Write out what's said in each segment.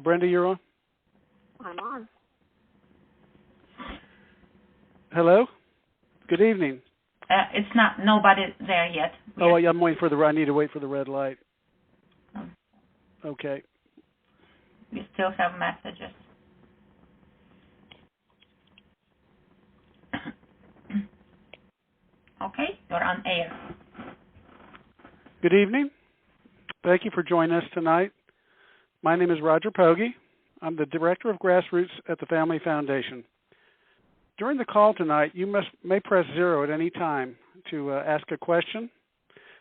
Brenda, you're on? I'm on. Hello? Good evening. It's not nobody there yet. I'm waiting for I need to wait for the red light. Okay. We still have messages. Okay, you're on air. Good evening. Thank you for joining us tonight. My name is Roger Pogge. I'm the Director of Grassroots at the Family Foundation. During the call tonight, you may press 0 at any time to ask a question.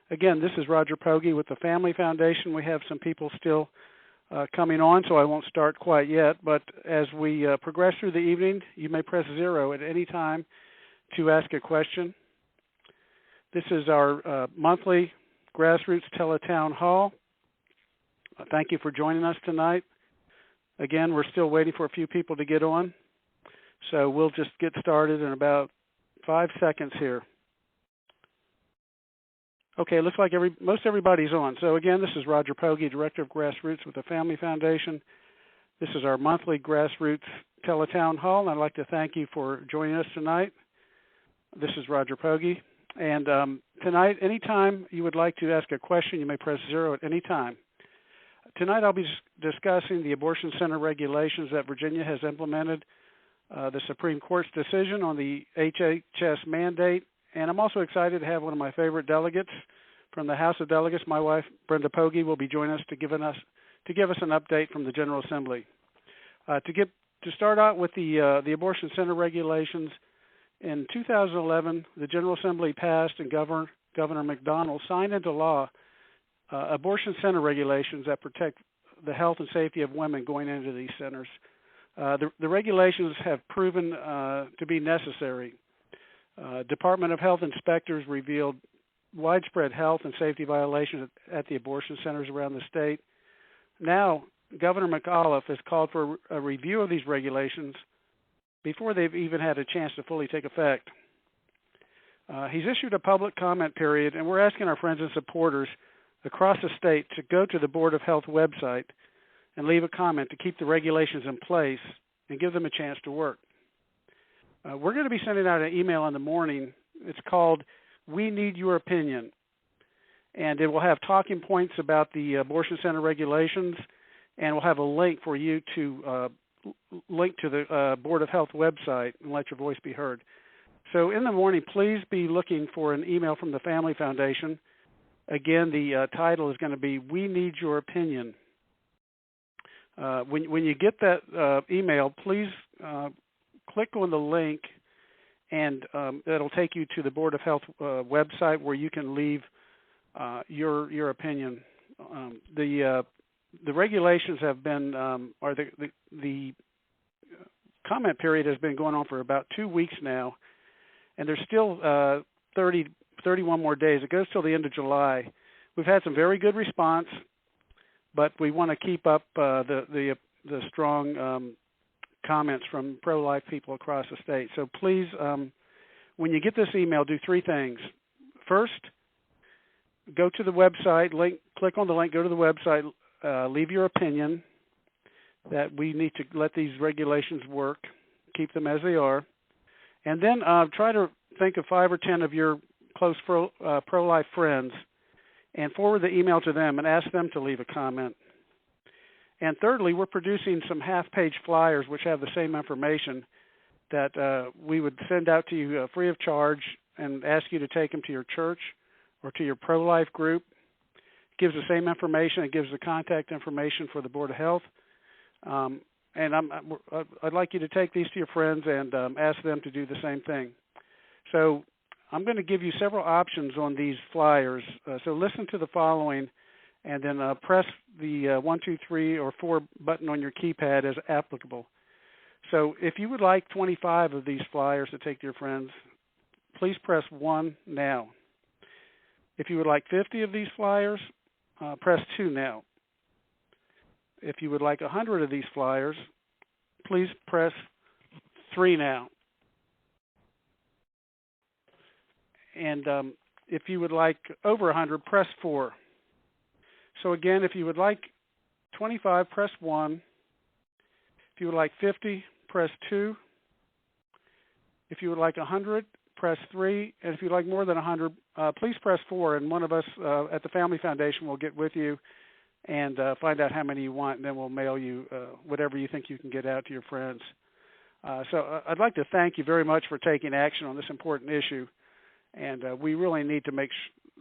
Again, this is Roger Pogge with the Family Foundation. We have some people still coming on, so I won't start quite yet. But as we progress through the evening, you may press 0 at any time to ask a question. This is our monthly Grassroots Teletown Hall. Thank you for joining us tonight. Again, we're still waiting for a few people to get on, so we'll just get started in about 5 seconds here. Okay, it looks like most everybody's on. So again, this is Roger Pogge, Director of Grassroots with the Family Foundation. This is our monthly Grassroots Teletown Hall, and I'd like to thank you for joining us tonight. This is Roger Pogge. And tonight, anytime you would like to ask a question, you may press 0 at any time. Tonight I'll be discussing the abortion center regulations that Virginia has implemented, the Supreme Court's decision on the HHS mandate, and I'm also excited to have one of my favorite delegates from the House of Delegates. My wife, Brenda Pogge, will be joining us to give us an update from the General Assembly. To start out with the abortion center regulations, in 2011, the General Assembly passed and Governor McDonnell signed into law abortion center regulations that protect the health and safety of women going into these centers. The regulations have proven to be necessary. Department of Health inspectors revealed widespread health and safety violations at the abortion centers around the state. Now, Governor McAuliffe has called for a review of these regulations before they've even had a chance to fully take effect. He's issued a public comment period, and we're asking our friends and supporters across the state to go to the Board of Health website and leave a comment to keep the regulations in place and give them a chance to work. We're going to be sending out an email in the morning. It's called We Need Your Opinion, and it will have talking points about the abortion center regulations, and we'll have a link for you to link to the Board of Health website and let your voice be heard. So in the morning, please be looking for an email from the Family Foundation. Again, the title is going to be We Need Your Opinion. When you get that email, please click on the link, and it'll take you to the Board of Health website where you can leave your opinion. The regulations have been, or the comment period has been going on for about 2 weeks now, and there's still 31 more days. It goes till the end of July. We've had some very good response, but we want to keep up the strong comments from pro-life people across the state. So please, when you get this email, do 3 things. First, go to the website, click on the link, go to the website, leave your opinion that we need to let these regulations work, keep them as they are, and then try to think of 5 or 10 of your close pro-life friends and forward the email to them and ask them to leave a comment. And thirdly, we're producing some half-page flyers which have the same information that we would send out to you free of charge and ask you to take them to your church or to your pro-life group. It gives the same information. It gives the contact information for the Board of Health. And I'd like you to take these to your friends and ask them to do the same thing. So I'm going to give you several options on these flyers. So listen to the following, and then press the 1, 2, 3, or 4 button on your keypad as applicable. So if you would like 25 of these flyers to take to your friends, please press 1 now. If you would like 50 of these flyers, press 2 now. If you would like 100 of these flyers, please press 3 now. And if you would like over 100, press 4. So again, if you would like 25, press 1. you would like 50, press 2. If you would like 100, press 3. And if you'd like more than 100, please press 4, and one of us at the Family Foundation will get with you and find out how many you want, and then we'll mail you whatever you think you can get out to your friends. So I'd like to thank you very much for taking action on this important issue, and we really need to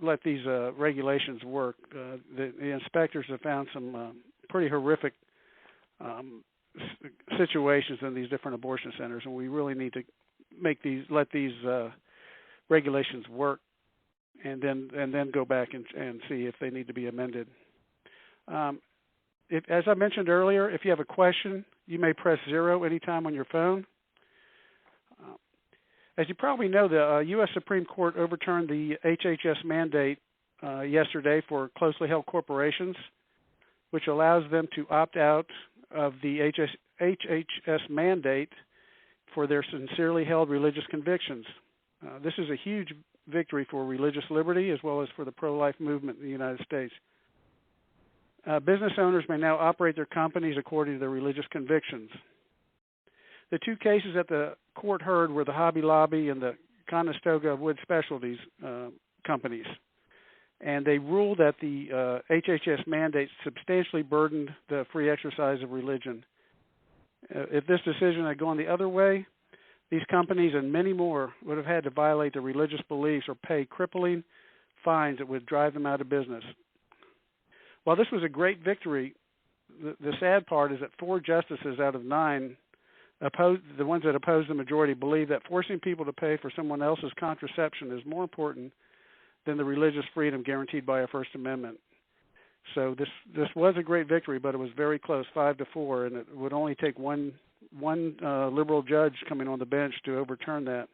let these regulations work. The inspectors have found some pretty horrific situations in these different abortion centers, and we really need to let these regulations work, and then go back and see if they need to be amended. As I mentioned earlier, if you have a question, you may press 0 anytime on your phone. As you probably know, the U.S. Supreme Court overturned the HHS mandate yesterday for closely held corporations, which allows them to opt out of the HHS mandate for their sincerely held religious convictions. This is a huge victory for religious liberty as well as for the pro-life movement in the United States. Business owners may now operate their companies according to their religious convictions. The two cases that the court heard were the Hobby Lobby and the Conestoga Wood Specialties companies. And they ruled that the HHS mandate substantially burdened the free exercise of religion. If this decision had gone the other way, these companies and many more would have had to violate their religious beliefs or pay crippling fines that would drive them out of business. While this was a great victory, the sad part is that 4 justices out of 9, the ones that opposed the majority, believe that forcing people to pay for someone else's contraception is more important than the religious freedom guaranteed by our First Amendment. So this was a great victory, but it was very close, 5-4, and it would only take one liberal judge coming on the bench to overturn that.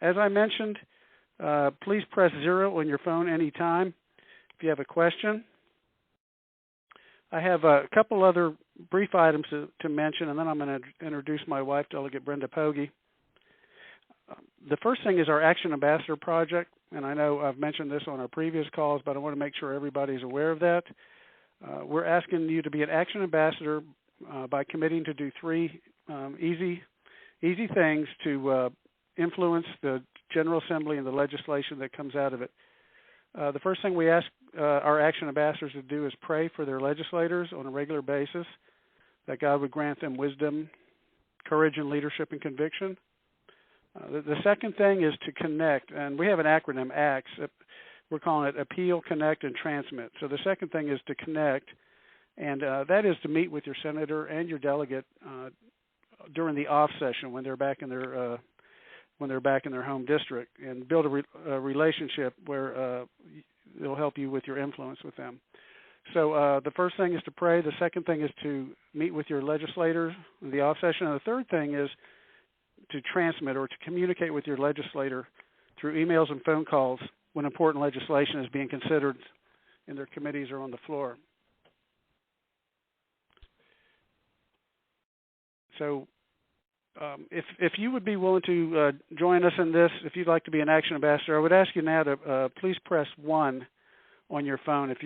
As I mentioned, please press 0 on your phone anytime if you have a question. I have a couple other brief items to mention, and then I'm going to introduce my wife, Delegate Brenda Pogge. The first thing is our Action Ambassador Project, and I know I've mentioned this on our previous calls, but I want to make sure everybody's aware of that. We're asking you to be an Action Ambassador by committing to do 3 easy things to influence the General Assembly and the legislation that comes out of it. The first thing we ask our Action Ambassadors to do is pray for their legislators on a regular basis, that God would grant them wisdom, courage, and leadership and conviction. The second thing is to connect, and we have an acronym, ACTS. We're calling it Appeal, Connect, and Transmit. So the second thing is to connect, and that is to meet with your senator and your delegate during the off session when they're back in their home district, and build a relationship where it'll help you with your influence with them. So the first thing is to pray. The second thing is to meet with your legislators in the off session. And the third thing is to transmit or to communicate with your legislator through emails and phone calls when important legislation is being considered in their committees or on the floor. So if you would be willing to join us in this, if you'd like to be an Action Ambassador, I would ask you now to please press 1 on your phone. If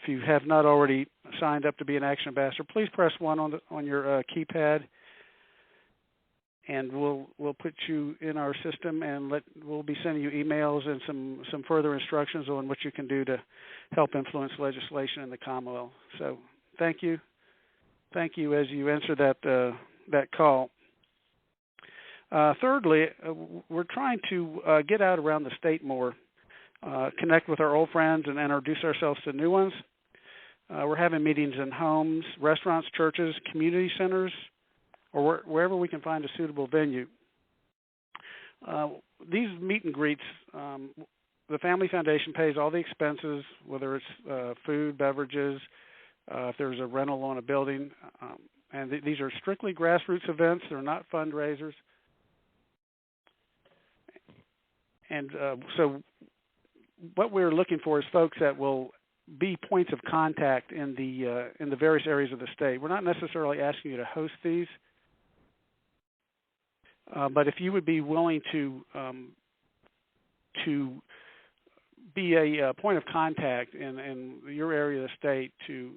you have not already signed up to be an Action Ambassador, please press 1 on your keypad, and we'll put you in our system, and we'll be sending you emails and some further instructions on what you can do to help influence legislation in the Commonwealth. So thank you as you answer that call. Thirdly, we're trying to get out around the state more, connect with our old friends, and introduce ourselves to new ones. We're having meetings in homes, restaurants, churches, community centers, or wherever we can find a suitable venue. These meet and greets, the Family Foundation pays all the expenses, whether it's food, beverages, if there's a rental on a building, and these are strictly grassroots events. They're not fundraisers. And so what we're looking for is folks that will be points of contact in the various areas of the state. We're not necessarily asking you to host these, but if you would be willing to be a point of contact in your area of the state to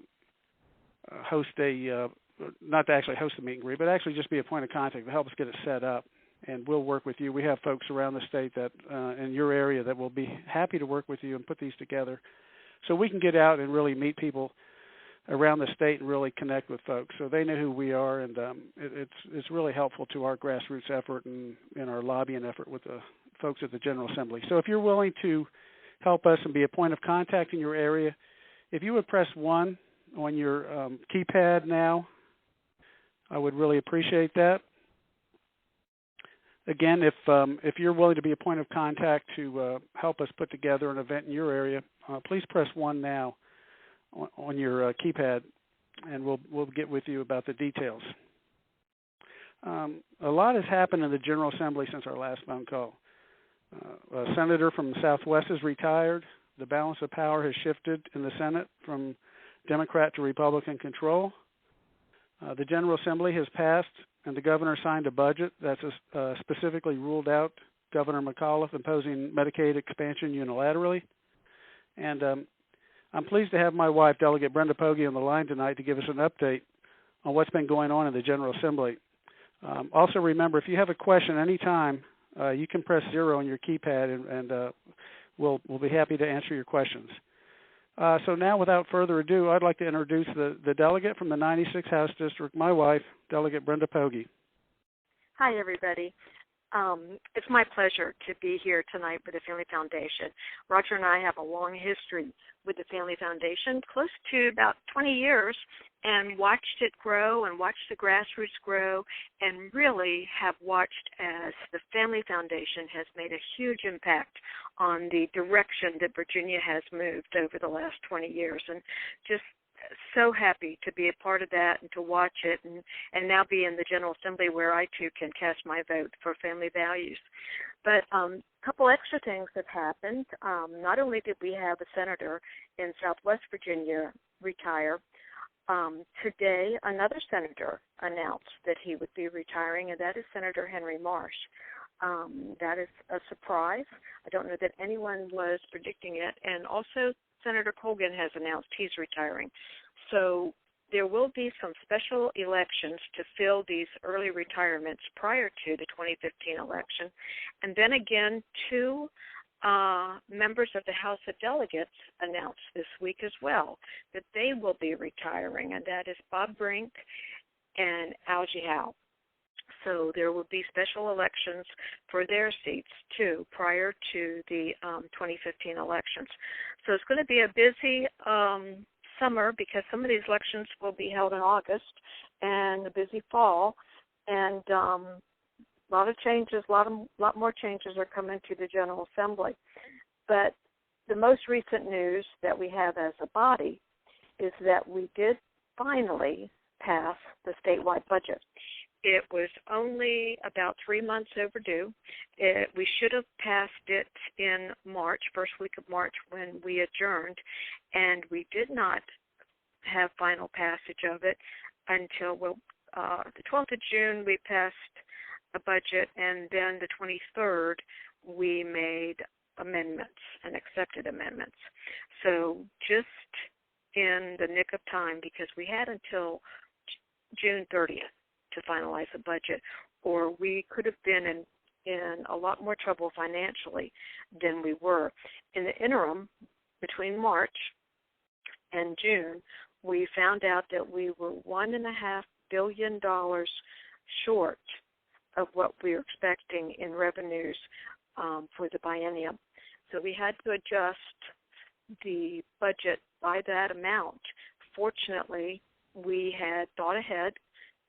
host a not to actually host a meet and greet, but actually just be a point of contact to help us get it set up. And we'll work with you. We have folks around the state that in your area that will be happy to work with you and put these together, so we can get out and really meet people around the state and really connect with folks, so they know who we are, and it's really helpful to our grassroots effort and our lobbying effort with the folks at the General Assembly. So if you're willing to help us and be a point of contact in your area, if you would press 1 on your keypad now, I would really appreciate that. Again, if you're willing to be a point of contact to help us put together an event in your area, please press 1 now on your keypad, and we'll get with you about the details. A lot has happened in the General Assembly since our last phone call. A senator from the Southwest has retired. The balance of power has shifted in the Senate from Democrat to Republican control. The General Assembly has passed, and the governor signed a budget that's specifically ruled out Governor McAuliffe imposing Medicaid expansion unilaterally. And I'm pleased to have my wife, Delegate Brenda Pogge, on the line tonight to give us an update on what's been going on in the General Assembly. Also remember, if you have a question anytime, you can press 0 on your keypad, and we'll be happy to answer your questions. So now, without further ado, I'd like to introduce the delegate from the 96th House District, my wife, Delegate Brenda Pogge. Hi, everybody. It's my pleasure to be here tonight with the Family Foundation. Roger and I have a long history with the Family Foundation, close to about 20 years, and watched it grow and watched the grassroots grow, and really have watched as the Family Foundation has made a huge impact on the direction that Virginia has moved over the last 20 years, and just so happy to be a part of that and to watch it, and now be in the General Assembly where I too can cast my vote for family values. But a couple extra things have happened. Not only did we have a senator in Southwest Virginia retire, today another senator announced that he would be retiring, and that is Senator Henry Marsh. That is a surprise. I don't know that anyone was predicting it. And also Senator Colgan has announced he's retiring. So there will be some special elections to fill these early retirements prior to the 2015 election. And then again, 2 members of the House of Delegates announced this week as well that they will be retiring, and that is Bob Brink and Algie Howe. So there will be special elections for their seats, too, prior to the 2015 elections. So it's going to be a busy summer because some of these elections will be held in August, and a busy fall. And a lot of changes, a lot more changes are coming to the General Assembly. But the most recent news that we have as a body is that we did finally pass the statewide budget. It was only about 3 months overdue. We should have passed it in March, first week of March, when we adjourned, and we did not have final passage of it until the 12th of June. We passed a budget, and then the 23rd we made amendments and accepted amendments. So just in the nick of time, because we had until June 30th to finalize the budget, or we could have been in a lot more trouble financially than we were. In the interim, between March and June, we found out that we were $1.5 billion short of what we were expecting in revenues for the biennium. So we had to adjust the budget by that amount. Fortunately, we had thought ahead,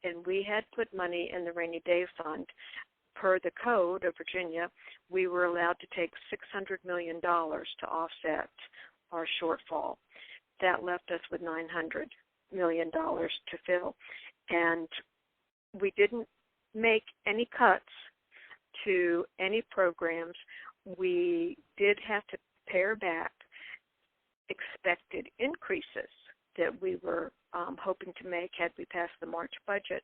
and we had put money in the rainy day fund. Per the code of Virginia, we were allowed to take $600 million to offset our shortfall. That left us with $900 million to fill. And we didn't make any cuts to any programs. We did have to pare back expected increases that we were hoping to make had we passed the March budget.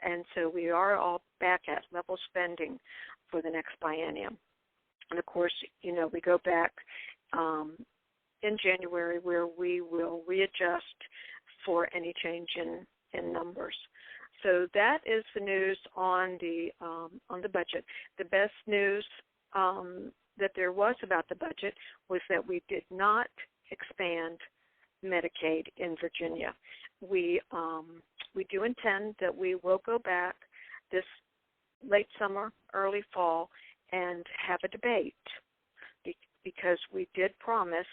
And so we are all back at level spending for the next biennium. And, of course, we go back in January where we will readjust for any change in numbers. So that is the news on the budget. The best news that there was about the budget was that we did not expand Medicaid in Virginia. We do intend that we will go back this late summer, early fall, and have a debate, because we did promise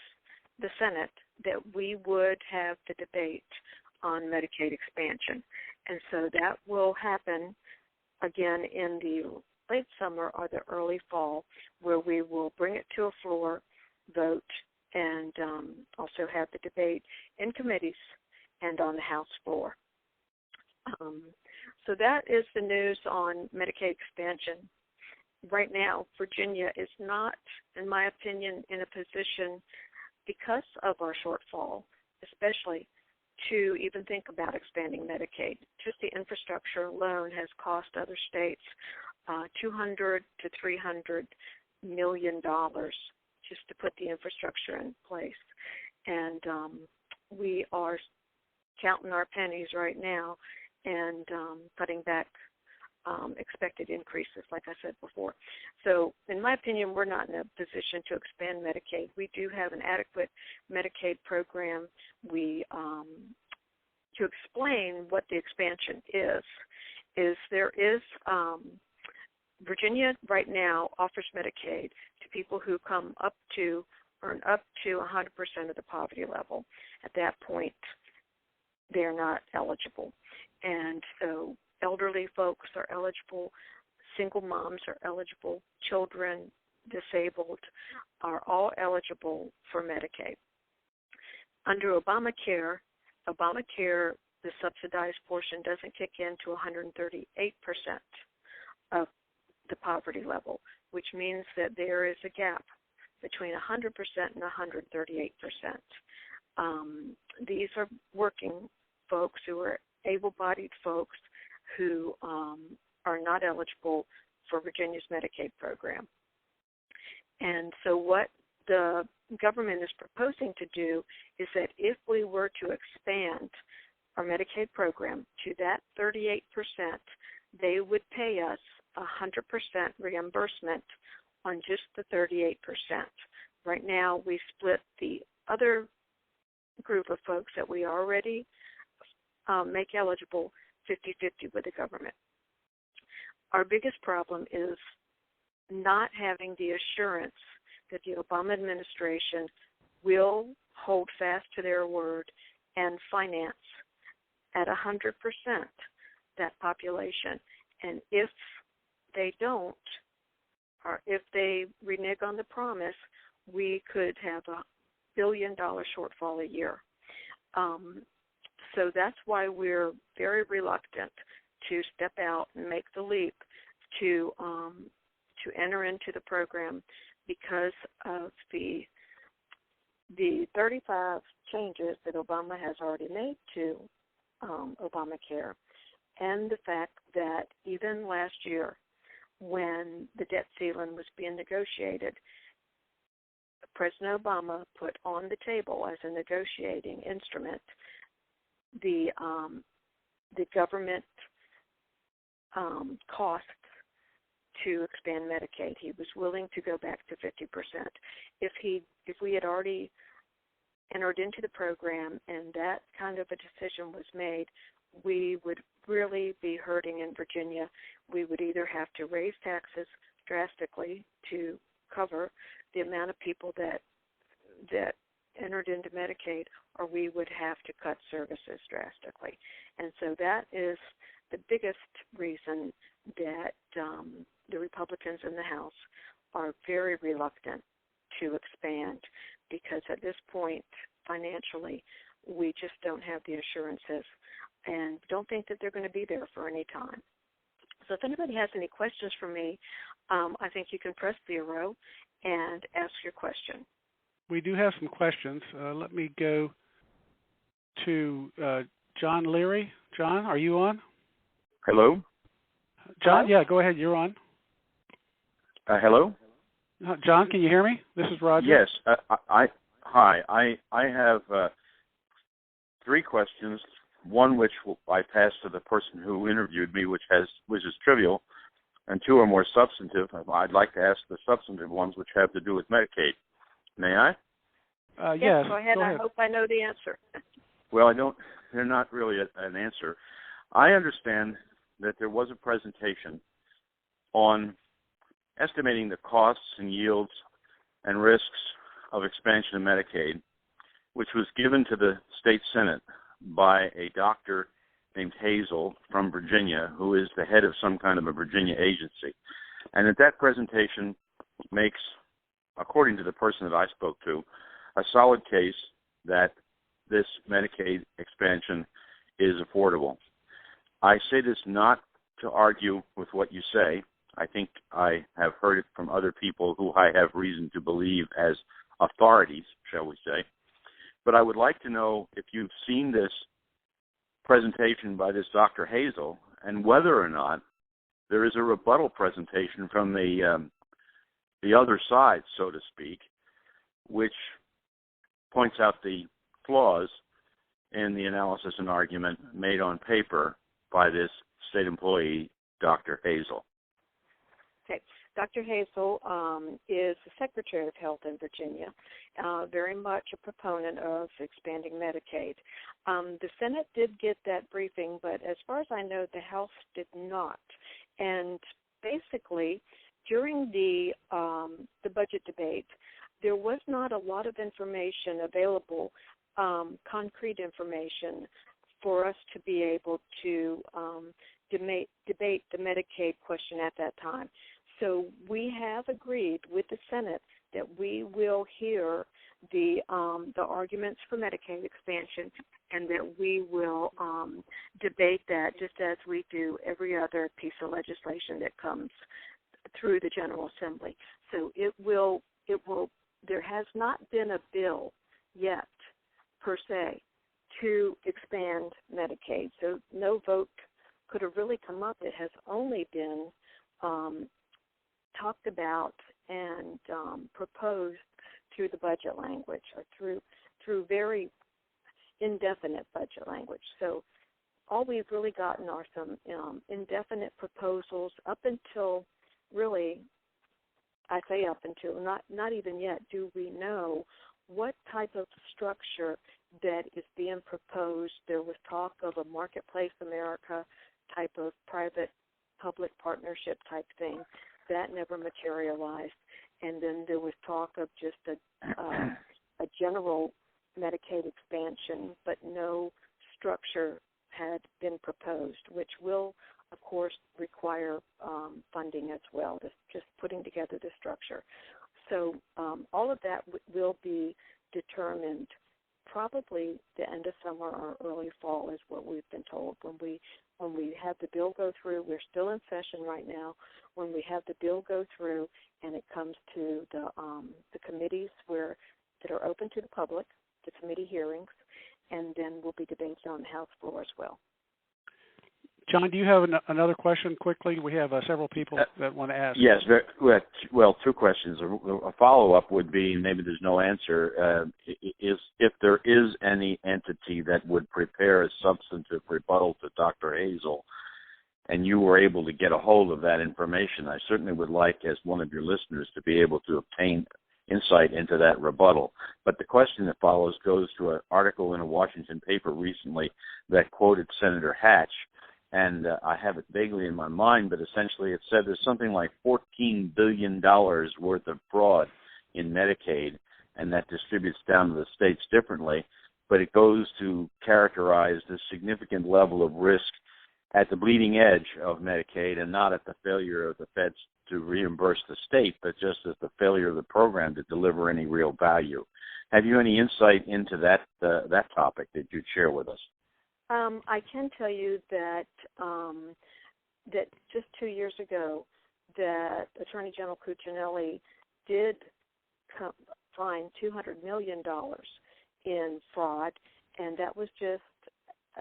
the Senate that we would have the debate on Medicaid expansion. And so that will happen again in the late summer or the early fall, where we will bring it to a floor vote and also have the debate in committees and on the House floor. So that is the news on Medicaid expansion. Right now, Virginia is not, in my opinion, in a position, because of our shortfall, especially, to even think about expanding Medicaid. Just the infrastructure alone has cost other states $200 to $300 million just to put the infrastructure in place. And we are counting our pennies right now and cutting back expected increases, like I said before. So, in my opinion, we're not in a position to expand Medicaid. We do have an adequate Medicaid program. To explain what the expansion is there is Virginia right now offers Medicaid to people who earn up to 100% of the poverty level. At that point, they're not eligible. And so elderly folks are eligible, single moms are eligible, children, disabled are all eligible for Medicaid. Under Obamacare, the subsidized portion doesn't kick in to 138% of the poverty level, which means that there is a gap between 100% and 138%. These are working folks who are able-bodied folks who are not eligible for Virginia's Medicaid program. And so what the government is proposing to do is that if we were to expand our Medicaid program to that 38%, they would pay us 100% reimbursement on just the 38%. Right now, we split the other group of folks that we already make eligible 50-50 with the government. Our biggest problem is not having the assurance that the Obama administration will hold fast to their word and finance at 100% that population. And if they don't, or if they renege on the promise, we could have $1 billion shortfall a year. So that's why we're very reluctant to step out and make the leap to enter into the program, because of the 35 changes that Obama has already made to Obamacare, and the fact that even last year, when the debt ceiling was being negotiated, President Obama put on the table as a negotiating instrument the government costs to expand Medicaid. He was willing to go back to 50%. If we had already entered into the program and that kind of a decision was made, we would really be hurting in Virginia. We would either have to raise taxes drastically to cover the amount of people that entered into Medicaid, or we would have to cut services drastically. And so that is the biggest reason that the Republicans in the House are very reluctant to expand, because at this point, financially, we just don't have the assurances and don't think that they're going to be there for any time. So if anybody has any questions for me, I think you can press 0 and ask your question. We do have some questions. Let me go to John Leary. John, are you on? Hello? John, yeah, go ahead. You're on. Hello? John, can you hear me? This is Roger. Yes. Hi. I have 3 questions. one which I pass to the person who interviewed me, which is trivial, and two are more substantive. I'd like to ask the substantive ones, which have to do with Medicaid. May I? Yes, go ahead. I hope I know the answer. Well, I don't. They're not really an answer. I understand that there was a presentation on estimating the costs and yields and risks of expansion of Medicaid, which was given to the state Senate by a doctor named Hazel from Virginia, who is the head of some kind of a Virginia agency. And that presentation makes, according to the person that I spoke to, a solid case that this Medicaid expansion is affordable. I say this not to argue with what you say. I think I have heard it from other people who I have reason to believe as authorities, shall we say. But I would like to know if you've seen this presentation by this Dr. Hazel and whether or not there is a rebuttal presentation from the other side, so to speak, which points out the flaws in the analysis and argument made on paper by this state employee, Dr. Hazel. Okay. Dr. Hazel is the Secretary of Health in Virginia, very much a proponent of expanding Medicaid. The Senate did get that briefing, but as far as I know, the House did not. And basically, during the budget debate, there was not a lot of information available, concrete information, for us to be able to debate the Medicaid question at that time. So we have agreed with the Senate that we will hear the arguments for Medicaid expansion, and that we will debate that just as we do every other piece of legislation that comes through the General Assembly. So it will. There has not been a bill yet, per se, to expand Medicaid. So no vote could have really come up. It has only been talked about and proposed through the budget language, or through very indefinite budget language. So all we've really gotten are some indefinite proposals up until, really, I say up until, not even yet do we know what type of structure that is being proposed. There was talk of a Marketplace America type of private-public partnership type thing. That never materialized. And then there was talk of just a general Medicaid expansion, but no structure had been proposed, which will, of course, require funding as well, just putting together the structure. So all of that will be determined probably the end of summer or early fall, is what we've been told. When we have the bill go through, we're still in session right now. When we have the bill go through and it comes to the committees that are open to the public, the committee hearings, and then will be debated on the House floor as well. John, do you have another question quickly? We have several people that want to ask. Yes. Well, two questions. A follow-up would be, maybe there's no answer, is if there is any entity that would prepare a substantive rebuttal to Dr. Hazel, and you were able to get a hold of that information, I certainly would like, as one of your listeners, to be able to obtain insight into that rebuttal. But the question that follows goes to an article in a Washington paper recently that quoted Senator Hatch, and I have it vaguely in my mind, but essentially it said there's something like $14 billion worth of fraud in Medicaid, and that distributes down to the states differently, but it goes to characterize the significant level of risk at the bleeding edge of Medicaid, and not at the failure of the feds to reimburse the state, but just as the failure of the program to deliver any real value. Have you any insight into that topic that you'd share with us? I can tell you that that just 2 years ago, that Attorney General Cuccinelli did find $200 million in fraud, and that was just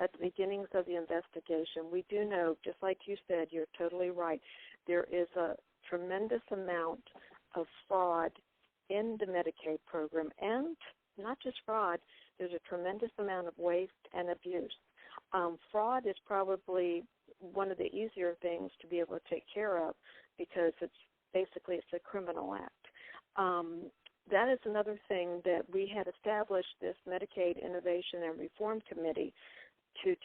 at the beginnings of the investigation. We do know, just like you said, you're totally right, there is a tremendous amount of fraud in the Medicaid program, and not just fraud, there's a tremendous amount of waste and abuse. Fraud is probably one of the easier things to be able to take care of because it's a criminal act. That is another thing that we had established this Medicaid Innovation and Reform Committee to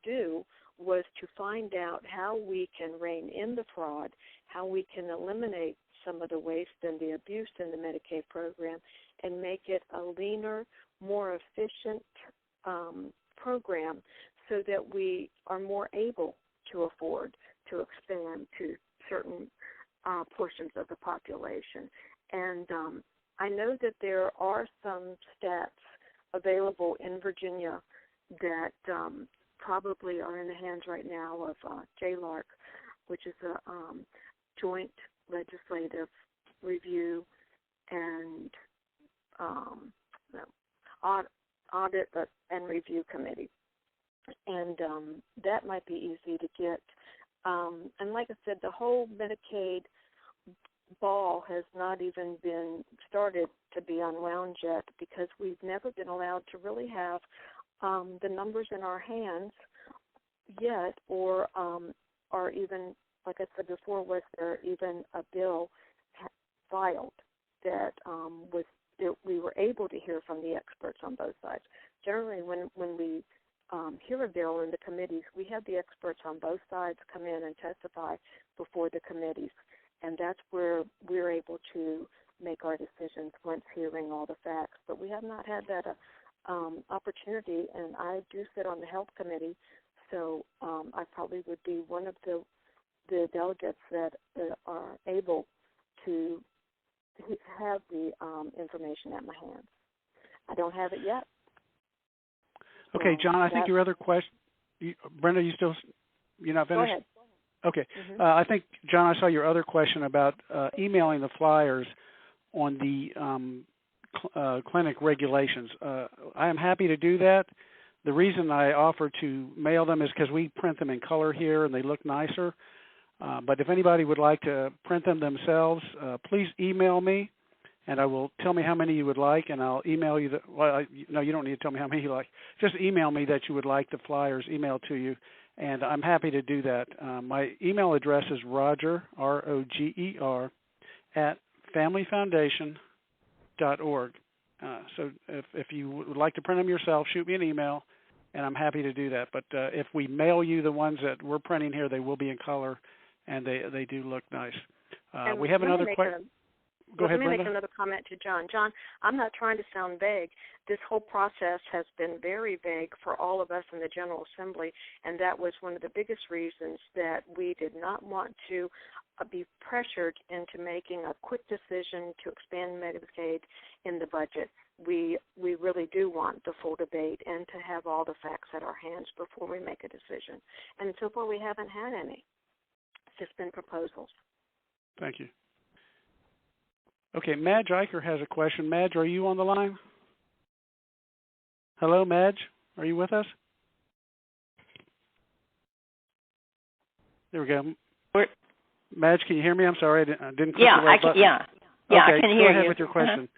do, was to find out how we can rein in the fraud, how we can eliminate some of the waste and the abuse in the Medicaid program and make it a leaner, more efficient program so that we are more able to afford to expand to certain portions of the population. And I know that there are some stats available in Virginia that probably are in the hands right now of JLARC, which is a joint legislative review and audit and review committee. And that might be easy to get. And like I said, the whole Medicaid ball has not even been started to be unwound yet because we've never been allowed to really have the numbers in our hands yet, or even, like I said before, was there even a bill filed that we were able to hear from the experts on both sides. Generally, when we hear a bill in the committees, we have the experts on both sides come in and testify before the committees, and that's where we're able to make our decisions once hearing all the facts. But we have not had that opportunity, and I do sit on the health committee, so I probably would be one of the delegates that are able to have the information at my hands. I don't have it yet. Okay, John, I think your other question, Brenda, you're not finished? Go ahead. Okay. Mm-hmm. I think, John, I saw your other question about emailing the flyers on the clinic regulations. I am happy to do that. The reason I offer to mail them is because we print them in color here and they look nicer. But if anybody would like to print them themselves, please email me, and I will tell me how many you would like, and I'll email you. No, you don't need to tell me how many you like. Just email me that you would like the flyers emailed to you, and I'm happy to do that. My email address is Roger, R-O-G-E-R, at familyfoundation.org. So if you would like to print them yourself, shoot me an email, and I'm happy to do that. But if we mail you the ones that we're printing here, they will be in color, and they do look nice. We have another question. Go ahead, Let me Brenda. make another comment to John. John, I'm not trying to sound vague. This whole process has been very vague for all of us in the General Assembly, and that was one of the biggest reasons that we did not want to be pressured into making a quick decision to expand Medicaid in the budget. We really do want the full debate and to have all the facts at our hands before we make a decision. And so far we haven't had any. It's just been proposals. Thank you. Okay, Madge Eicher has a question. Madge, are you on the line? Hello, Madge. Are you with us? There we go. Madge, can you hear me? I'm sorry, I didn't click the right button. Yeah, okay, I can hear you. Go ahead with your question.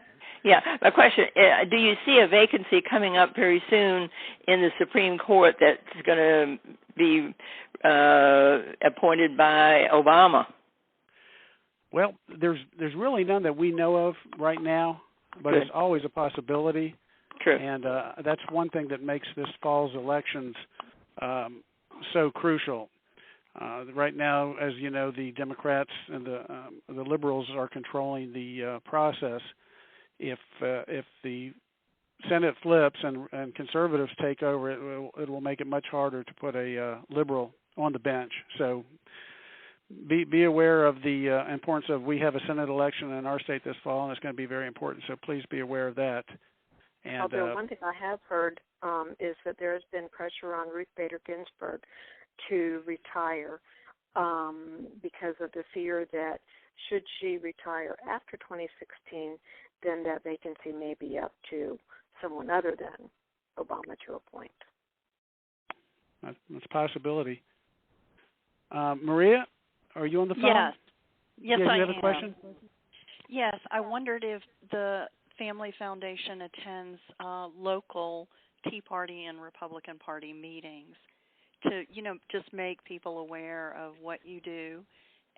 Yeah, my question, do you see a vacancy coming up very soon in the Supreme Court that's going to be appointed by Obama? Well, there's really none that we know of right now, but Good. It's always a possibility. True. And that's one thing that makes this fall's elections so crucial. Right now, as you know, the Democrats and the liberals are controlling the process. If the Senate flips and conservatives take over, it will make it much harder to put a liberal on the bench. So be aware of the importance of, we have a Senate election in our state this fall, and it's going to be very important. So please be aware of that. And although one thing I have heard is that there has been pressure on Ruth Bader Ginsburg to retire because of the fear that should she retire after 2016, then that vacancy may be up to someone other than Obama to appoint. That's a possibility. Maria, are you on the phone? Yes, yeah, I you have am. a question? Yes, I wondered if the Family Foundation attends local Tea Party and Republican Party meetings, to just make people aware of what you do.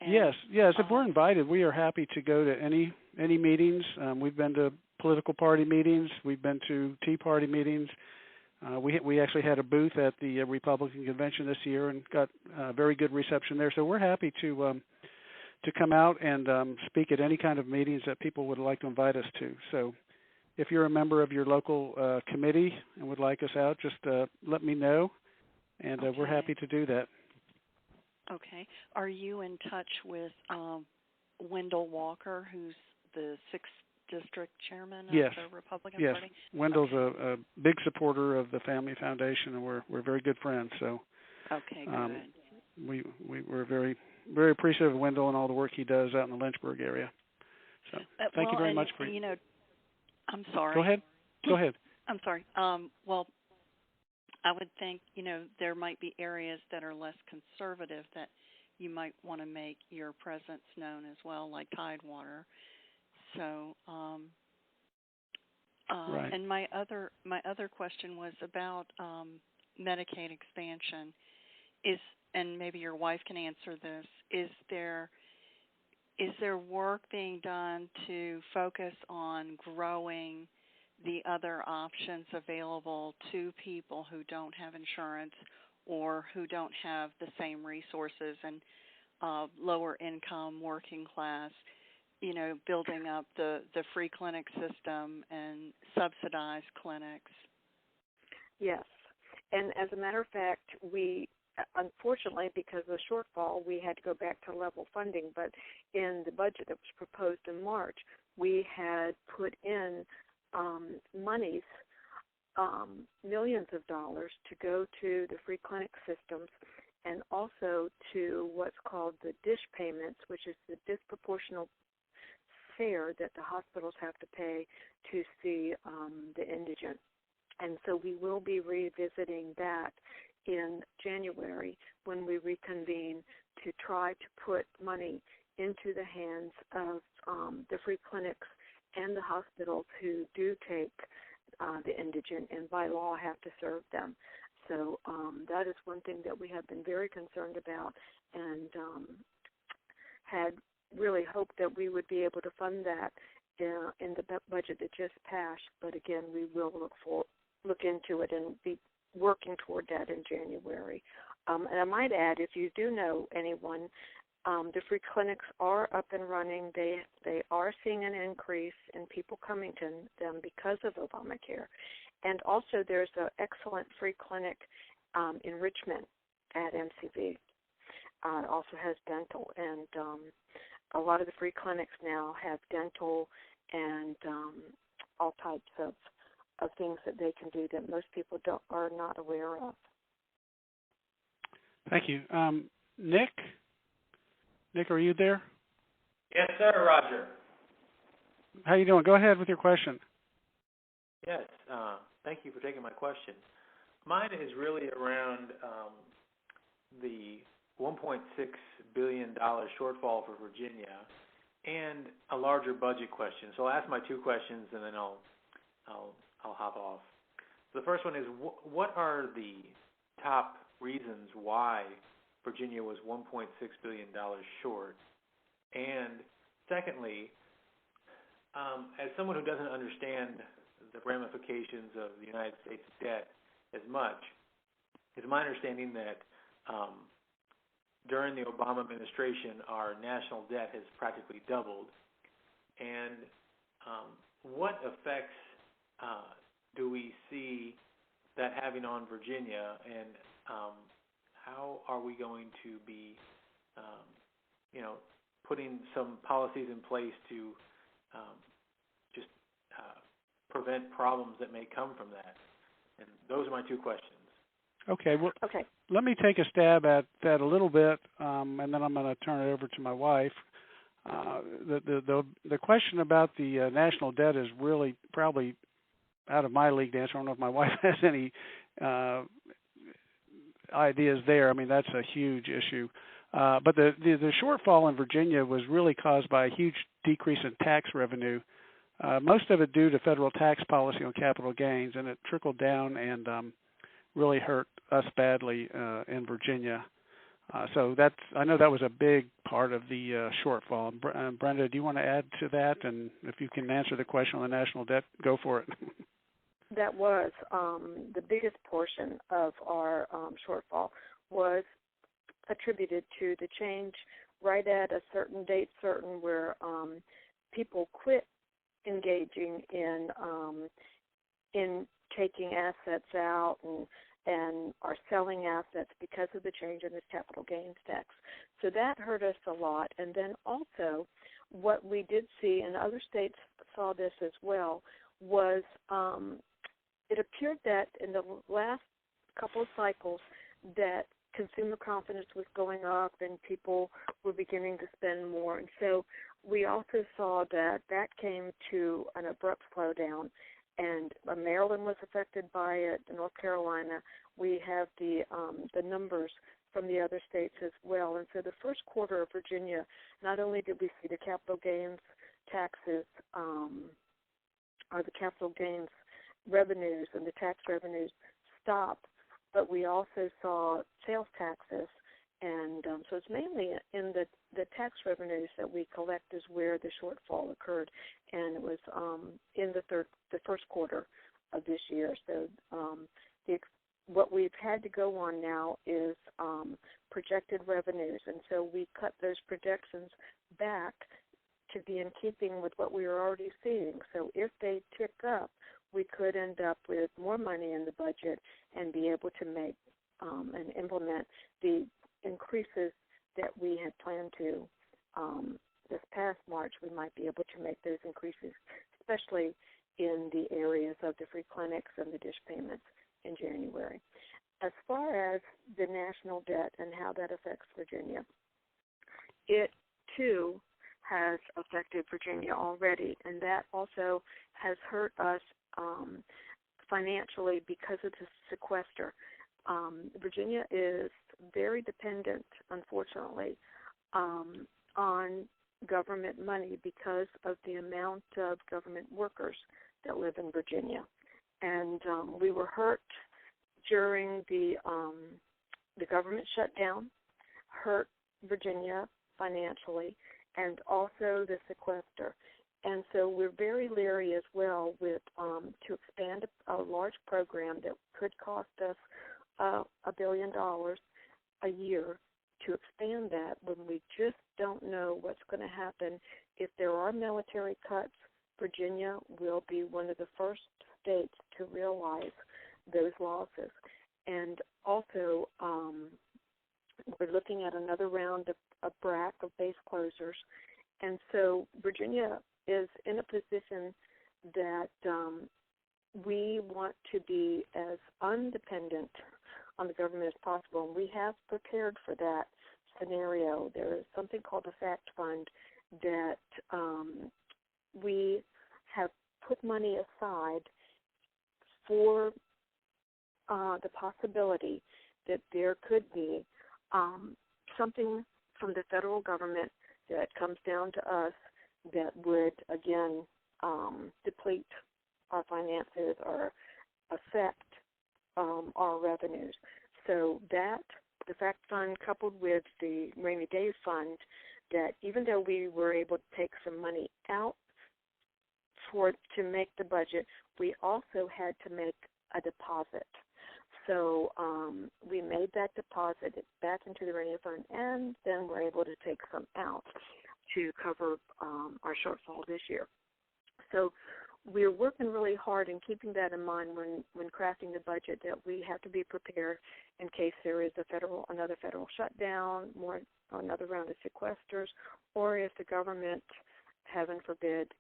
And, yes. If we're invited, we are happy to go to any meetings. We've been to political party meetings. We've been to Tea Party meetings. We actually had a booth at the Republican convention this year and got a very good reception there. So we're happy to come out and speak at any kind of meetings that people would like to invite us to. So if you're a member of your local committee and would like us out, just let me know, and we're happy to do that. Okay. Are you in touch with Wendell Walker, who's the 6th District Chairman of the Republican Party? Yes. Wendell's a big supporter of the Family Foundation, and we're very good friends. So okay, good. We're very very appreciative of Wendell and all the work he does out in the Lynchburg area. So thank you very much for I'm sorry. Go ahead. I'm sorry. Well, I would think, there might be areas that are less conservative that you might want to make your presence known as well, like Tidewater. So, right. And my other question was about Medicaid expansion. And maybe your wife can answer this. Is there work being done to focus on growing the other options available to people who don't have insurance or who don't have the same resources and lower income, working class, building up the free clinic system and subsidized clinics? Yes. And as a matter of fact, we, unfortunately, because of the shortfall, we had to go back to level funding. But in the budget that was proposed in March, we had put in monies, millions of dollars, to go to the free clinic systems and also to what's called the DISH payments, which is the disproportional fare that the hospitals have to pay to see the indigent. And so we will be revisiting that in January when we reconvene to try to put money into the hands of the free clinics and the hospitals who do take the indigent and by law have to serve them. So that is one thing that we have been very concerned about and had really hoped that we would be able to fund that in the budget that just passed. But again, we will look into it and be working toward that in January. And I might add, if you do know anyone, the free clinics are up and running. They are seeing an increase in people coming to them because of Obamacare. And also there's an excellent free clinic in Richmond at MCV. It also has dental. And a lot of the free clinics now have dental and all types of things that they can do that most people are not aware of. Thank you. Nick? Nick, are you there? Yes, sir, Roger. How you doing? Go ahead with your question. Yes, thank you for taking my question. Mine is really around the $1.6 billion shortfall for Virginia and a larger budget question. So I'll ask my two questions and then I'll hop off. The first one is, what are the top reasons why Virginia was $1.6 billion short? And secondly, as someone who doesn't understand the ramifications of the United States debt as much, it's my understanding that during the Obama administration, our national debt has practically doubled. And what effects do we see that having on Virginia, and how are we going to be, putting some policies in place to just prevent problems that may come from that? And those are my two questions. Okay. Well, let me take a stab at that a little bit, and then I'm going to turn it over to my wife. The question about the national debt is really probably out of my league to answer. I don't know if my wife has any ideas there. I mean, that's a huge issue. But the shortfall in Virginia was really caused by a huge decrease in tax revenue, most of it due to federal tax policy on capital gains, and it trickled down and really hurt us badly in Virginia. So I know that was a big part of the shortfall. Brenda, do you want to add to that? And if you can answer the question on the national debt, go for it. That was the biggest portion of our shortfall was attributed to the change right at a certain date certain where people quit engaging in taking assets out and are selling assets because of the change in this capital gains tax. So that hurt us a lot. And then also what we did see, and other states saw this as well, was it appeared that in the last couple of cycles that consumer confidence was going up and people were beginning to spend more. And so we also saw that came to an abrupt slowdown. And Maryland was affected by it. In North Carolina, we have the numbers from the other states as well. And so the first quarter of Virginia, not only did we see the capital gains taxes or the capital gains revenues and the tax revenues stop, but we also saw sales taxes. And so it's mainly in the tax revenues that we collect is where the shortfall occurred, and it was in the first quarter of this year. So what we've had to go on now is projected revenues, and so we cut those projections back to be in keeping with what we were already seeing. So if they tick up, we could end up with more money in the budget and be able to make and implement the increases that we had planned to this past March. We might be able to make those increases, especially in the areas of the free clinics and the dish payments in January. As far as the national debt and how that affects Virginia, it too has affected Virginia already, and that also has hurt us financially because of the sequester. Virginia is very dependent, unfortunately, on government money because of the amount of government workers that live in Virginia. And we were hurt during the government shutdown, hurt Virginia financially, and also the sequester. And so we're very leery as well with to expand a large program that could cost us $1 billion a year to expand that when we just don't know what's going to happen. If there are military cuts, Virginia will be one of the first states to realize those losses. And also, we're looking at another round of BRAC, of base closures. And so Virginia is in a position that we want to be as undependent on the government as possible, and we have prepared for that scenario. There is something called a fact fund that we have put money aside for the possibility that there could be something from the federal government that comes down to us that would, again, deplete our finances or affect our revenues. So that, the fact fund coupled with the rainy day fund, that even though we were able to take some money out to make the budget, we also had to make a deposit. So we made that deposit back into the rainy fund, and then we're able to take some out to cover our shortfall this year. So we're working really hard and keeping that in mind when crafting the budget, that we have to be prepared in case there is another federal shutdown, another round of sequesters, or if the government, heaven forbid,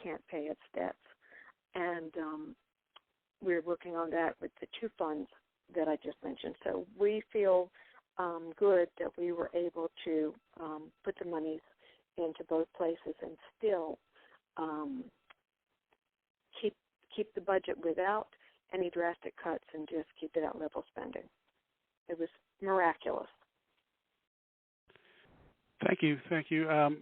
can't pay its debts. And we're working on that with the two funds that I just mentioned. So we feel good that we were able to put the monies into both places and still keep the budget without any drastic cuts and just keep it at level spending. It was miraculous. Thank you.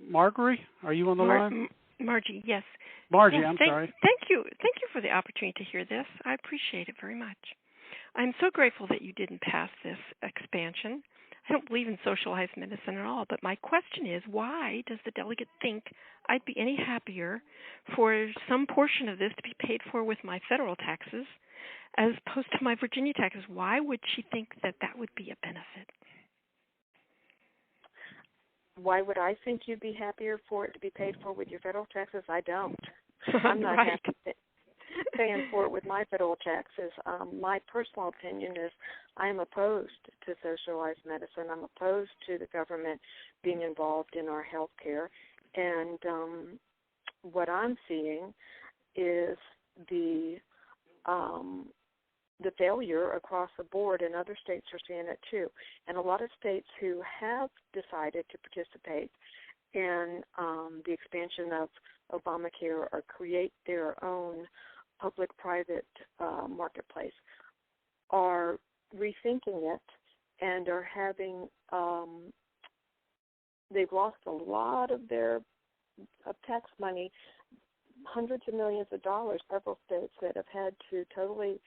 Marguerite, are you on the line? Margie, yes. Margie, yes, I'm sorry. Thank you. Thank you for the opportunity to hear this. I appreciate it very much. I'm so grateful that you didn't pass this expansion. I don't believe in socialized medicine at all, but my question is, why does the delegate think I'd be any happier for some portion of this to be paid for with my federal taxes as opposed to my Virginia taxes? Why would she think that that would be a benefit? Why would I think you'd be happier for it to be paid for with your federal taxes? I don't. I'm not right. happy paying for it with my federal taxes. My personal opinion is I am opposed to socialized medicine. I'm opposed to the government being involved in our health care. And what I'm seeing is the failure across the board, and other states are seeing it too. And a lot of states who have decided to participate in the expansion of Obamacare or create their own public-private marketplace are rethinking it and are having they've lost a lot of their tax money, hundreds of millions of dollars, several states that have had to totally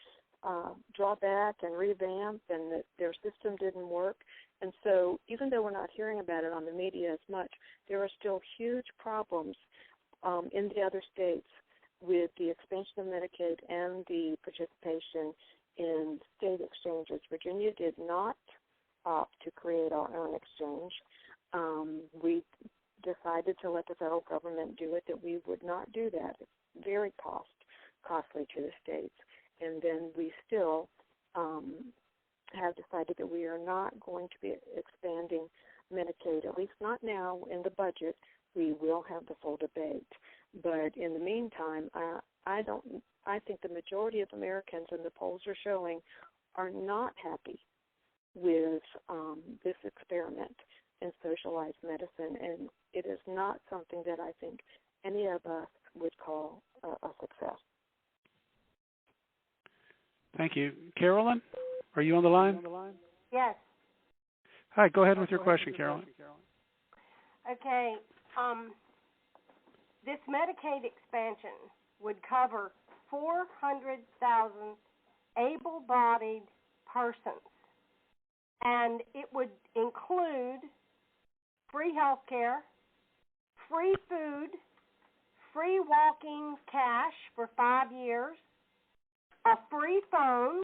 draw back and revamp, and that their system didn't work. And so even though we're not hearing about it on the media as much, there are still huge problems in the other states with the expansion of Medicaid and the participation in state exchanges. Virginia did not opt to create our own exchange. We decided to let the federal government do it, that we would not do that. It's very costly to the states. And then we still have decided that we are not going to be expanding Medicaid, at least not now in the budget. We will have the full debate. But in the meantime, I think the majority of Americans, and the polls are showing, are not happy with this experiment in socialized medicine, and it is not something that I think any of us would call a success. Thank you. Carolyn, are you on the line? Yes. Hi, go ahead with your question, Carolyn. Okay. This Medicaid expansion would cover 400,000 able-bodied persons, and it would include free health care, free food, free walking cash for 5 years, a free phone.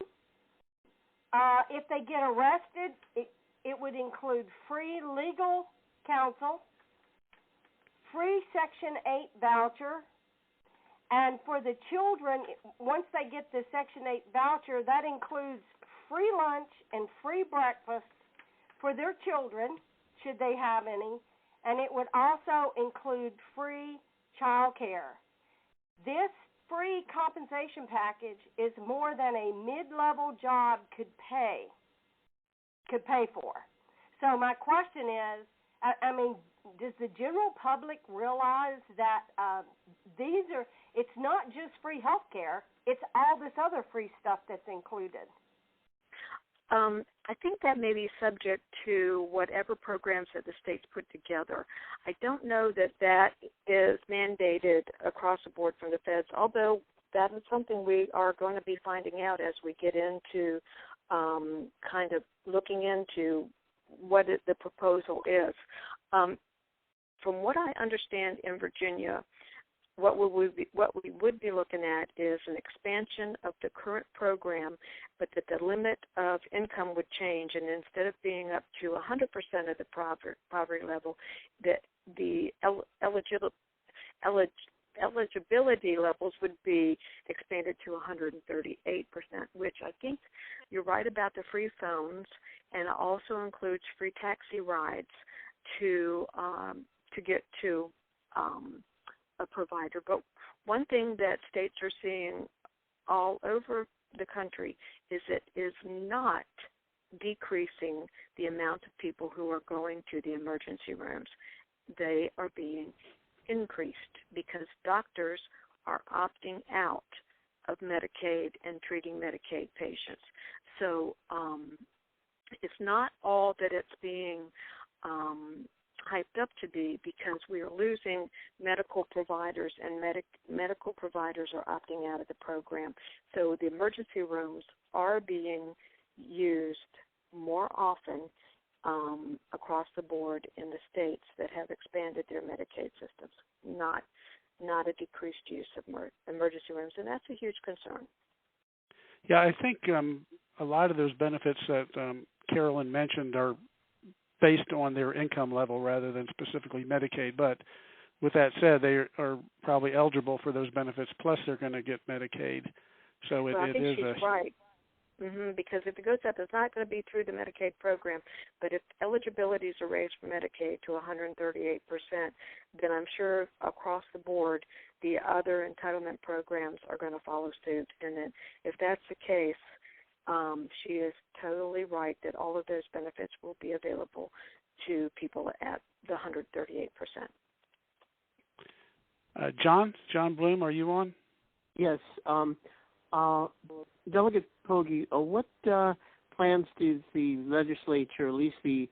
If they get arrested, it would include free legal counsel, free Section 8 voucher, and for the children, once they get the Section 8 voucher, that includes free lunch and free breakfast for their children, should they have any, and it would also include free child care. This free compensation package is more than a mid-level job could pay for. So my question is, does the general public realize that it's not just free health care, it's all this other free stuff that's included? I think that may be subject to whatever programs that the states put together. I don't know that is mandated across the board from the feds, although that is something we are going to be finding out as we get into kind of looking into what the proposal is. From what I understand in Virginia, what we would be looking at is an expansion of the current program, but that the limit of income would change, and instead of being up to 100% of the poverty level, that the eligibility levels would be expanded to 138%, which I think you're right about the free phones, and it also includes free taxi rides to get to a provider. But one thing that states are seeing all over the country is it is not decreasing the amount of people who are going to the emergency rooms. They are being increased because doctors are opting out of Medicaid and treating Medicaid patients. So it's not all that it's being hyped up to be, because we are losing medical providers, and medical providers are opting out of the program. So the emergency rooms are being used more often across the board in the states that have expanded their Medicaid systems, not a decreased use of emergency rooms, and that's a huge concern. Yeah, I think a lot of those benefits that Carolyn mentioned are based on their income level rather than specifically Medicaid. But with that said, they are probably eligible for those benefits, plus they're going to get Medicaid. So I think she's right. Because if it goes up, it's not going to be through the Medicaid program. But if eligibilities are raised for Medicaid to 138%, then I'm sure across the board the other entitlement programs are going to follow suit. And then if that's the case, she is totally right that all of those benefits will be available to people at the 138%. John Bloom, are you on? Yes. Delegate Pogge, what plans does the legislature, at least the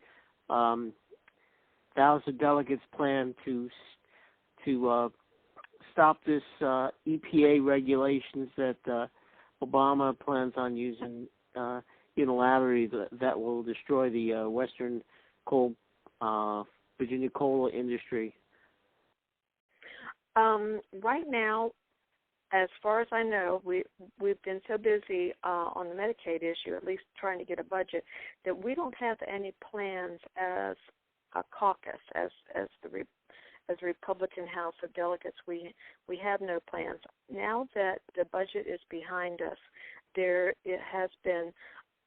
1,000 delegates, plan to stop this EPA regulations that Obama plans on using unilaterally that will destroy the Western Virginia coal industry? Right now, as far as I know, we've been so busy on the Medicaid issue, at least trying to get a budget, that we don't have any plans as a caucus, as the Republican House of Delegates. We have no plans. Now that the budget is behind us, it has been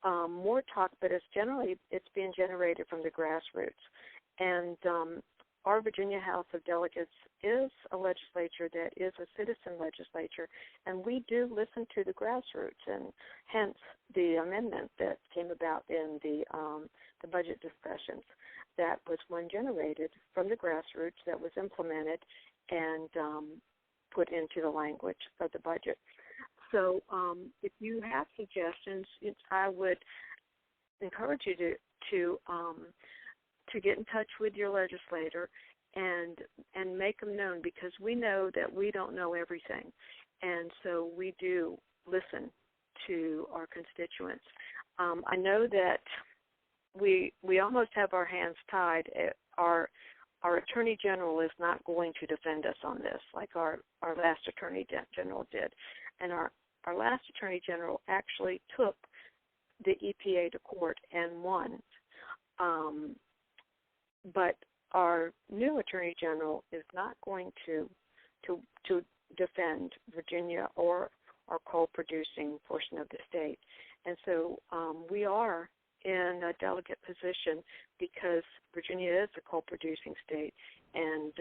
more talk, but it's being generated from the grassroots. And our Virginia House of Delegates is a legislature that is a citizen legislature, and we do listen to the grassroots, and hence the amendment that came about in the budget discussions. That was one generated from the grassroots that was implemented and put into the language of the budget. So if you have suggestions, I would encourage you to get in touch with your legislator and make them known, because we know that we don't know everything, and so we do listen to our constituents. I know that we almost have our hands tied. Our Attorney General is not going to defend us on this like our last Attorney General did, and our last Attorney General actually took the EPA to court and won. But our new Attorney General is not going to defend Virginia or our coal-producing portion of the state. And so we are in a delicate position because Virginia is a coal-producing state, and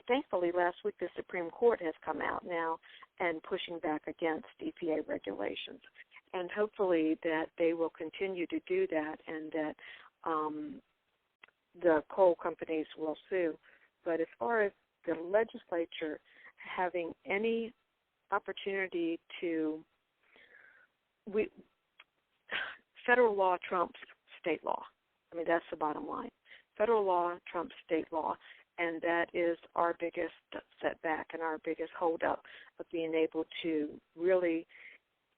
thankfully last week the Supreme Court has come out now and pushing back against EPA regulations. And hopefully that they will continue to do that, and that the coal companies will sue. But as far as the legislature having any opportunity federal law trumps state law. I mean, that's the bottom line. Federal law trumps state law, and that is our biggest setback and our biggest holdup of being able to really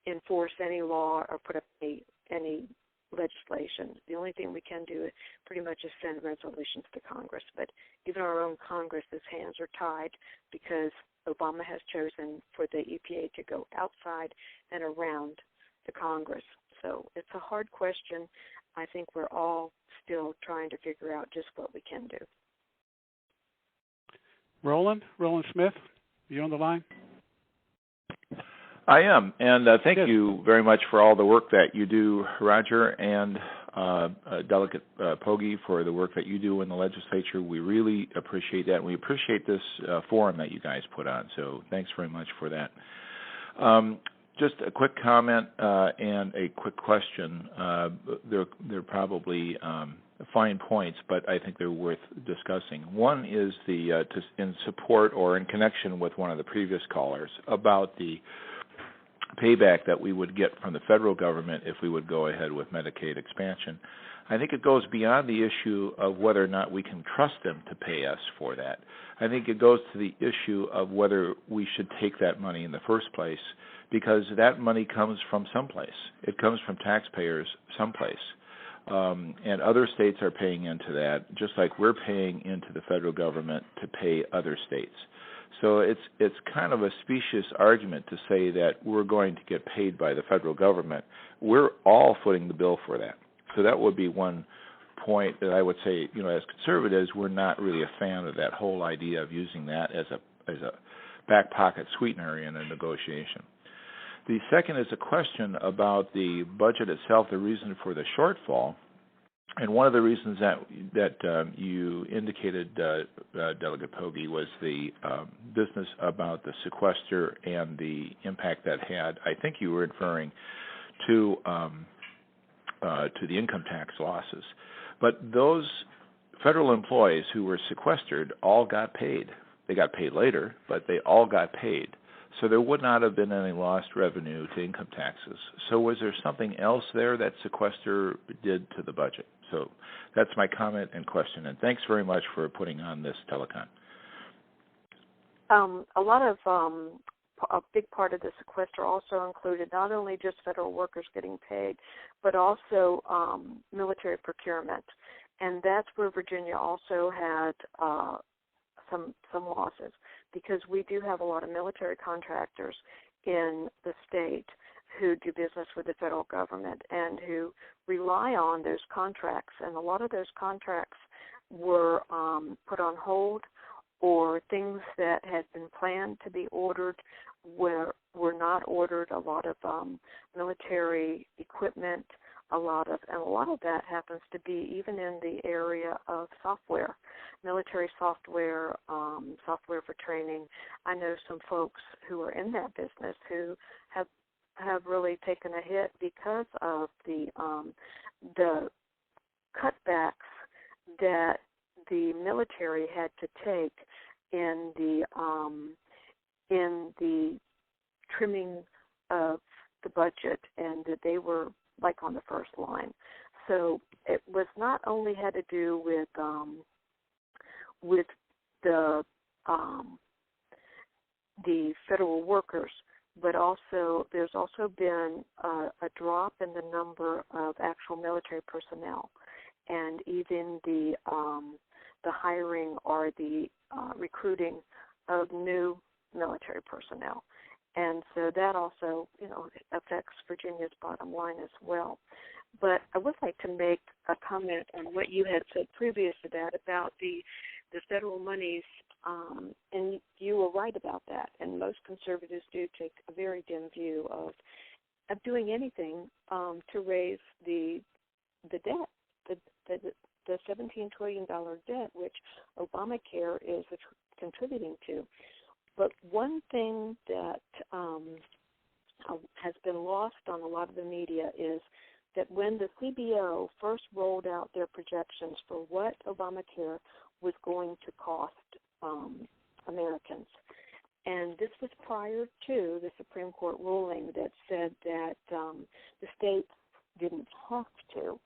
enforce any law or put up any legislation. The only thing we can do pretty much is send resolutions to Congress. But even our own Congress's hands are tied because Obama has chosen for the EPA to go outside and around the Congress. So it's a hard question. I think we're all still trying to figure out just what we can do. Roland Smith, you on the line? I am, and thank you very much for all the work that you do, Roger, and Delegate Pogge, for the work that you do in the legislature. We really appreciate that, and we appreciate this forum that you guys put on, so thanks very much for that. Just a quick comment and a quick question. They're probably fine points, but I think they're worth discussing. One is in support or in connection with one of the previous callers about the payback that we would get from the federal government if we would go ahead with Medicaid expansion. I think it goes beyond the issue of whether or not we can trust them to pay us for that. I think it goes to the issue of whether we should take that money in the first place, because that money comes from someplace. It comes from taxpayers someplace. And other states are paying into that, just like we're paying into the federal government to pay other states. So it's kind of a specious argument to say that we're going to get paid by the federal government. We're all footing the bill for that. So that would be one point that I would say, as conservatives, we're not really a fan of that whole idea of using that as a back pocket sweetener in a negotiation. The second is a question about the budget itself, the reason for the shortfall. And one of the reasons that you indicated, Delegate Pogge, was the business about the sequester and the impact that had. I think you were referring to the income tax losses. But those federal employees who were sequestered all got paid. They got paid later, but they all got paid. So there would not have been any lost revenue to income taxes. So was there something else there that sequester did to the budget? So that's my comment and question. And thanks very much for putting on this telecon. A big part of the sequester also included not only just federal workers getting paid, but also military procurement. And that's where Virginia also had some losses, because we do have a lot of military contractors in the state who do business with the federal government and who rely on those contracts. And a lot of those contracts were put on hold, or things that had been planned to be ordered were not ordered. A lot of military equipment, a lot of that happens to be even in the area of software, military software, software for training. I know some folks who are in that business who have really taken a hit because of the cutbacks that the military had to take in the trimming of the budget, and that they were like on the first line. So it was not only had to do with the federal workers, but also there's also been a drop in the number of actual military personnel, and even the hiring or the recruiting of new military personnel. And so that also, affects Virginia's bottom line as well. But I would like to make a comment on what you had said previous to that about the federal monies, and you were right about that. And most conservatives do take a very dim view of doing anything to raise the debt, the $17 trillion debt, which Obamacare is contributing to. But one thing that has been lost on a lot of the media is that when the CBO first rolled out their projections for what Obamacare was going to cost Americans, and this was prior to the Supreme Court ruling that said that the states didn't have to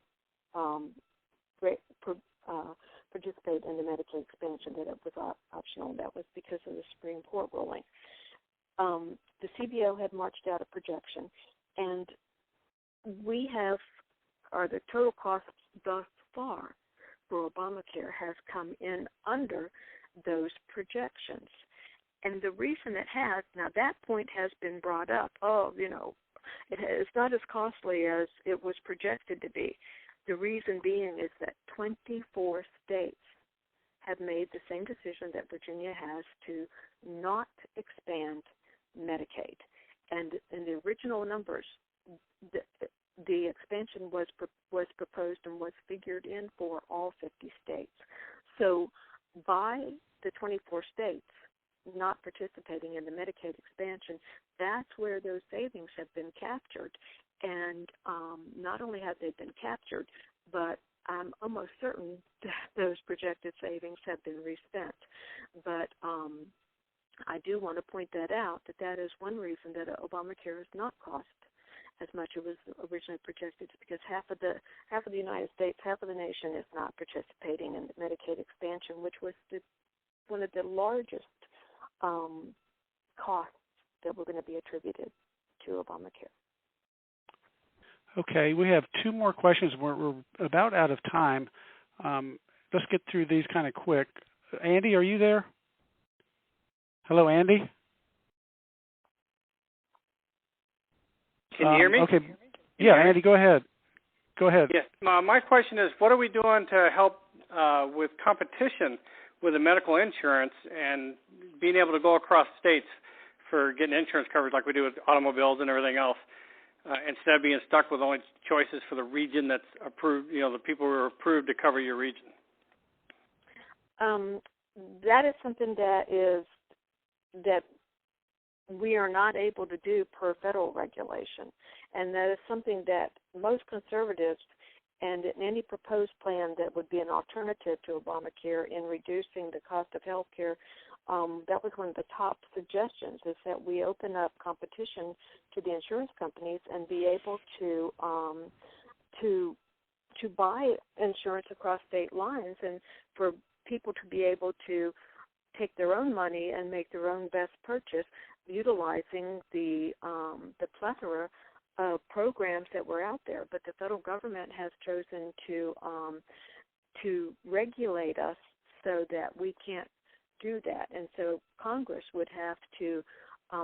participate in the Medicaid expansion, that it was optional, and that was because of the Supreme Court ruling. The CBO had marched out a projection, and the total cost thus far for Obamacare has come in under those projections. And the reason it has, now that point has been brought up, it's not as costly as it was projected to be. The reason being is that 24 states have made the same decision that Virginia has to not expand Medicaid. And in the original numbers, the expansion was proposed and was figured in for all 50 states. So by the 24 states not participating in the Medicaid expansion, that's where those savings have been captured. And not only have they been captured, but I'm almost certain that those projected savings have been respent. But I do want to point that out, that is one reason that Obamacare has not cost as much as it was originally projected, because half of the United States, half of the nation is not participating in the Medicaid expansion, which was one of the largest costs that were going to be attributed to Obamacare. Okay, we have two more questions. We're about out of time. Let's get through these kind of quick. Andy, are you there? Hello, Andy? Can you hear me? Okay. Yeah, Andy, go ahead. Go ahead. Yes. My question is, what are we doing to help with competition with the medical insurance and being able to go across states for getting insurance coverage like we do with automobiles and everything else, instead of being stuck with only choices for the region that's approved, the people who are approved to cover your region? That is something that we are not able to do per federal regulation, and that is something that most conservatives and in any proposed plan that would be an alternative to Obamacare in reducing the cost of health care, that was one of the top suggestions, is that we open up competition to the insurance companies and be able to buy insurance across state lines, and for people to be able to take their own money and make their own best purchase, utilizing the plethora of programs that were out there. But the federal government has chosen to regulate us so that we can't do that. And so Congress would have to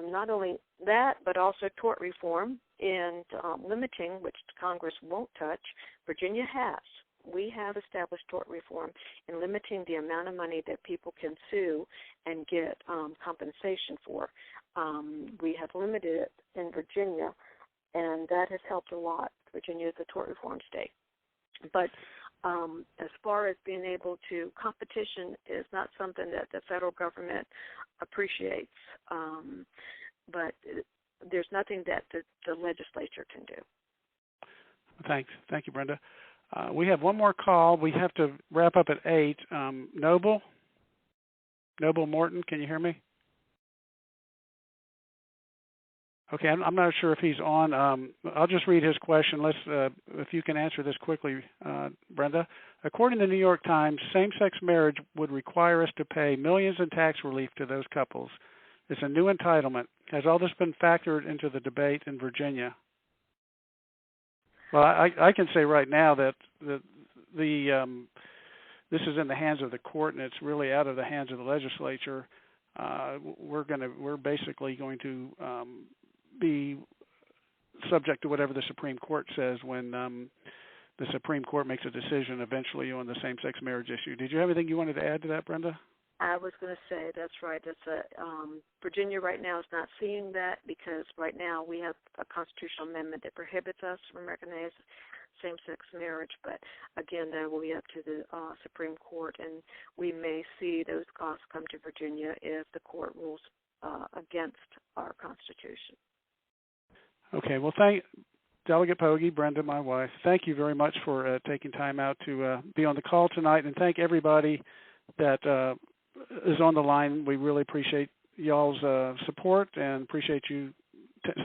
not only that, but also tort reform and limiting, which Congress won't touch. Virginia has. We have established tort reform in limiting the amount of money that people can sue and get compensation for. We have limited it in Virginia, and that has helped a lot. Virginia is a tort reform state. But as far as being able to, competition is not something that the federal government appreciates, but there's nothing that the legislature can do. Thanks. Thank you, Brenda. We have one more call. We have to wrap up at 8. Noble Morton, can you hear me? Okay, I'm not sure if he's on. I'll just read his question. If you can answer this quickly, Brenda. According to the New York Times, same-sex marriage would require us to pay millions in tax relief to those couples. It's a new entitlement. Has all this been factored into the debate in Virginia? Well, I can say right now that this is in the hands of the court, and it's really out of the hands of the legislature. We're basically going to be subject to whatever the Supreme Court says when the Supreme Court makes a decision eventually on the same-sex marriage issue. Did you have anything you wanted to add to that, Brenda? I was going to say that's right. Virginia right now is not seeing that, because right now we have a constitutional amendment that prohibits us from recognizing same-sex marriage. But again, that will be up to the Supreme Court, and we may see those costs come to Virginia if the court rules against our Constitution. Okay. Well, thank Delegate Pogge, Brenda, my wife, thank you very much for taking time out to be on the call tonight, and thank everybody that is on the line. We really appreciate y'all's support and appreciate you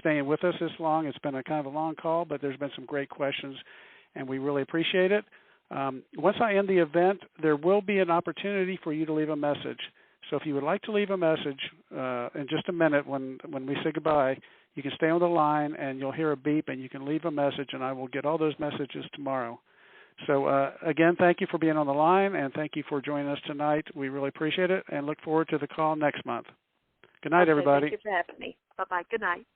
staying with us this long. It's been a kind of a long call, but there's been some great questions, and we really appreciate it. Once I end the event, there will be an opportunity for you to leave a message. So if you would like to leave a message in just a minute when we say goodbye, you can stay on the line and you'll hear a beep and you can leave a message, and I will get all those messages tomorrow. So again, thank you for being on the line, and thank you for joining us tonight. We really appreciate it and look forward to the call next month. Good night, everybody. Thank you for having me. Bye-bye. Good night.